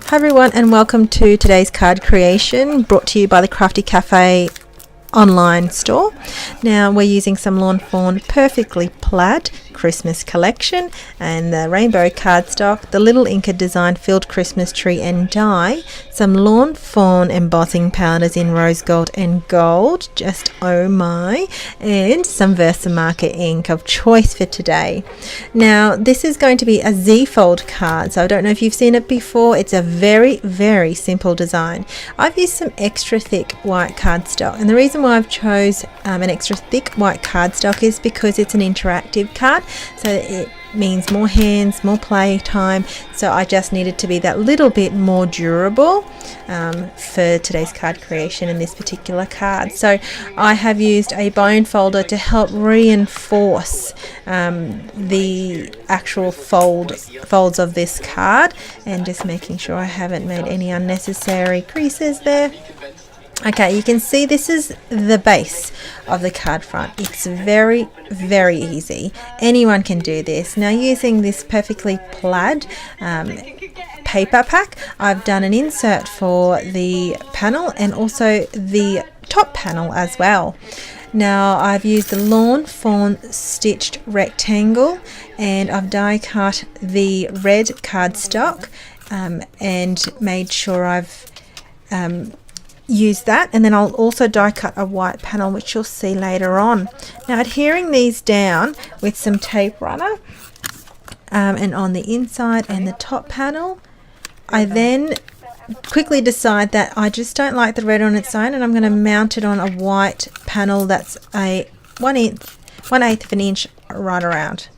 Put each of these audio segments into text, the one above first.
Hi everyone, and welcome to today's card creation brought to you by the Craftie Cafe online store. Now we're using some Lawn Fawn Perfectly Plaid Christmas collection and the rainbow cardstock, the little Inca design filled Christmas tree and die, some Lawn Fawn embossing powders in rose gold and gold, just oh my, and some Versamarker ink of choice for today. Now this is going to be a Z-fold card, so I don't know if you've seen it before. It's a very simple design. I've used some extra thick white cardstock, and the reason why I've chose an extra thick white cardstock is because it's an interactive card, so it means more hands, more play time, so I just needed to be that little bit more durable for today's card creation in this particular card. So I have used a bone folder to help reinforce the actual folds of this card, and just making sure I haven't made any unnecessary creases there. Okay, you can see this is the base of the card front. It's very easy. Anyone can do this. Now using this Perfectly Plaid paper pack, I've done an insert for the panel and also the top panel as well. Now I've used the Lawn Fawn stitched rectangle, and I've die cut the red cardstock and made sure I've use that, and then I'll also die cut a white panel, which you'll see later on. Now adhering these down with some tape runner and on the inside and the top panel, I then quickly decide that I just don't like the red on its own, and I'm going to mount it on a white panel that's a 1/8 of an inch right around.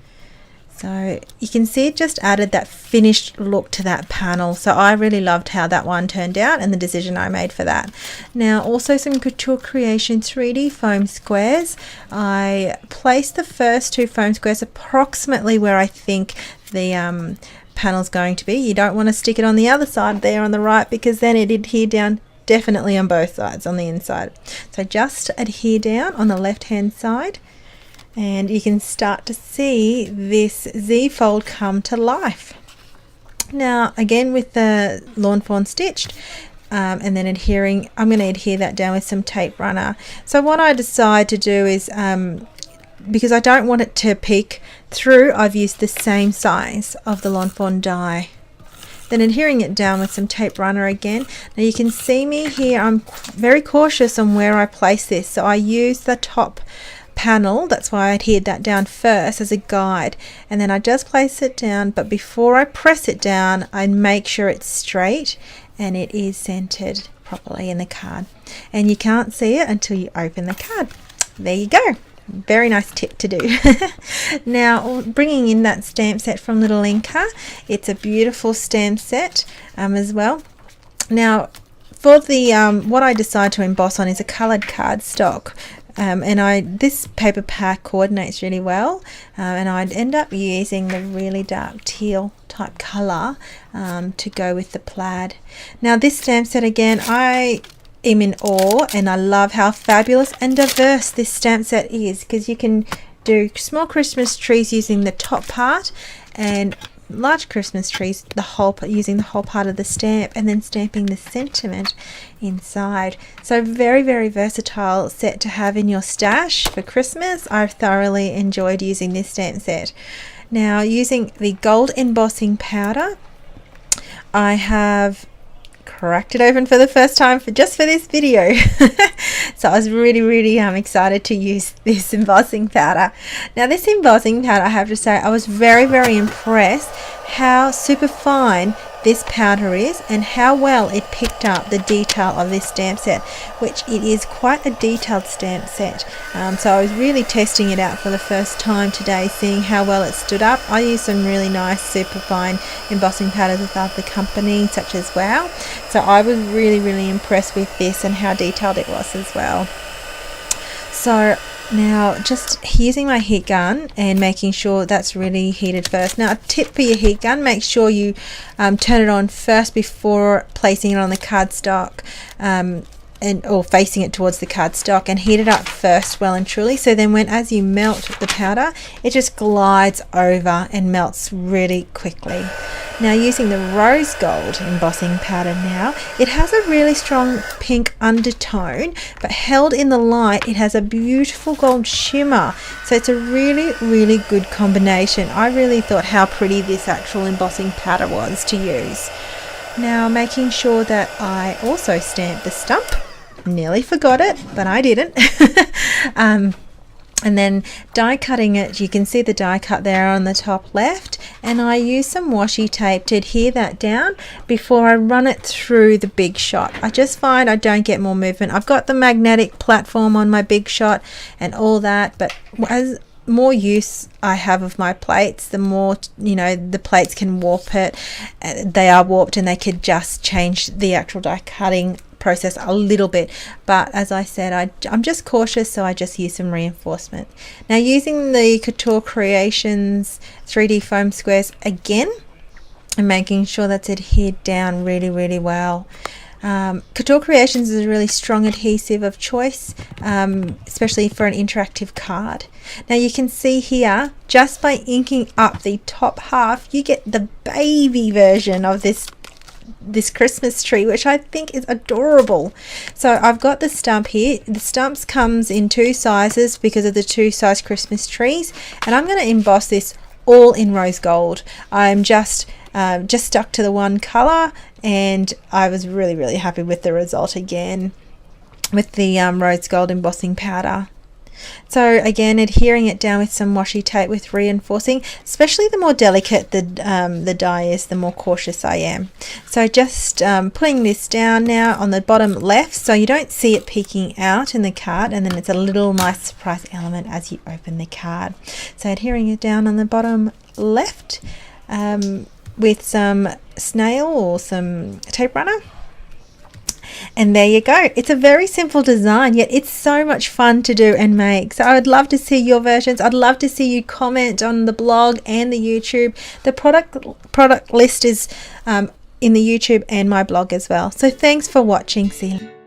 So you can see it just added that finished look to that panel. So I really loved how that one turned out and the decision I made for that. Now also some Couture Creation 3D foam squares. I placed the first two foam squares approximately where I think the panel's going to be. You don't want to stick it on the other side there on the right, because then it adhere down definitely on both sides on the inside. So just adhere down on the left hand side, and you can start to see this Z-fold come to life. Now again with the Lawn Fawn stitched and then adhering, I'm going to adhere that down with some tape runner. So what I decide to do is, because I don't want it to peek through, I've used the same size of the Lawn Fawn die. Then adhering it down with some tape runner again. Now you can see me here, I'm very cautious on where I place this, so I use the top panel, that's why I adhered that down first as a guide, and then I just place it down, but before I press it down I make sure it's straight and it is centered properly in the card, and you can't see it until you open the card. There you go, very nice tip to do. Now bringing in that stamp set from Little Inca, it's a beautiful stamp set as well. Now for the what I decide to emboss on is a colored cardstock. And this paper pack coordinates really well, and I'd end up using the really dark teal type color to go with the plaid. Now this stamp set, again, I am in awe, and I love how fabulous and diverse this stamp set is, because you can do small Christmas trees using the top part, and large Christmas trees using the whole part of the stamp, and then stamping the sentiment inside. So very versatile set to have in your stash for Christmas. I've thoroughly enjoyed using this stamp set. Now using the gold embossing powder, I have cracked it open for the first time just for this video. So I was really excited to use this embossing powder. Now this embossing powder, I have to say, I was very impressed how super fine this powder is and how well it picked up the detail of this stamp set, which it is quite a detailed stamp set. So I was really testing it out for the first time today, seeing how well it stood up. I used some really nice super fine embossing powders with other companies such as Wow, so I was really impressed with this and how detailed it was as well. So now just using my heat gun and making sure that's really heated first. Now a tip for your heat gun, make sure you turn it on first before placing it on the cardstock, or facing it towards the cardstock, and heat it up first well and truly, so then as you melt the powder, it just glides over and melts really quickly. Now using the rose gold embossing powder now, it has a really strong pink undertone, but held in the light it has a beautiful gold shimmer. So it's a really, really good combination. I really thought how pretty this actual embossing powder was to use. Now making sure that I also stamp the stump. Nearly forgot it, but I didn't. And then die cutting it, you can see the die cut there on the top left, and I use some washi tape to adhere that down before I run it through the Big Shot. I just find I don't get more movement. I've got the magnetic platform on my Big Shot and all that, but as more use I have of my plates, the more, you know, the plates can warp it. They are warped and they could just change the actual die cutting process a little bit, but as I said, I'm just cautious, so I just use some reinforcement. Now using the Couture Creations 3D foam squares again and making sure that's adhered down really, really well. Couture Creations is a really strong adhesive of choice, especially for an interactive card. Now you can see here, just by inking up the top half, you get the baby version of this Christmas tree, which I think is adorable. So I've got the stump here. The stumps comes in 2 sizes because of the 2 size Christmas trees, and I'm going to emboss this all in rose gold. I'm just stuck to the one color, and I was really, really happy with the result again with the rose gold embossing powder. So again, adhering it down with some washi tape with reinforcing, especially the more delicate the die is, the more cautious I am. So just putting this down now on the bottom left, so you don't see it peeking out in the card, and then it's a little nice surprise element as you open the card. So adhering it down on the bottom left with some snail or some tape runner. And there you go. It's a very simple design, yet it's so much fun to do and make. So I would love to see your versions. I'd love to see you comment on the blog and the YouTube. The product list is in the YouTube and my blog as well. So thanks for watching. See you.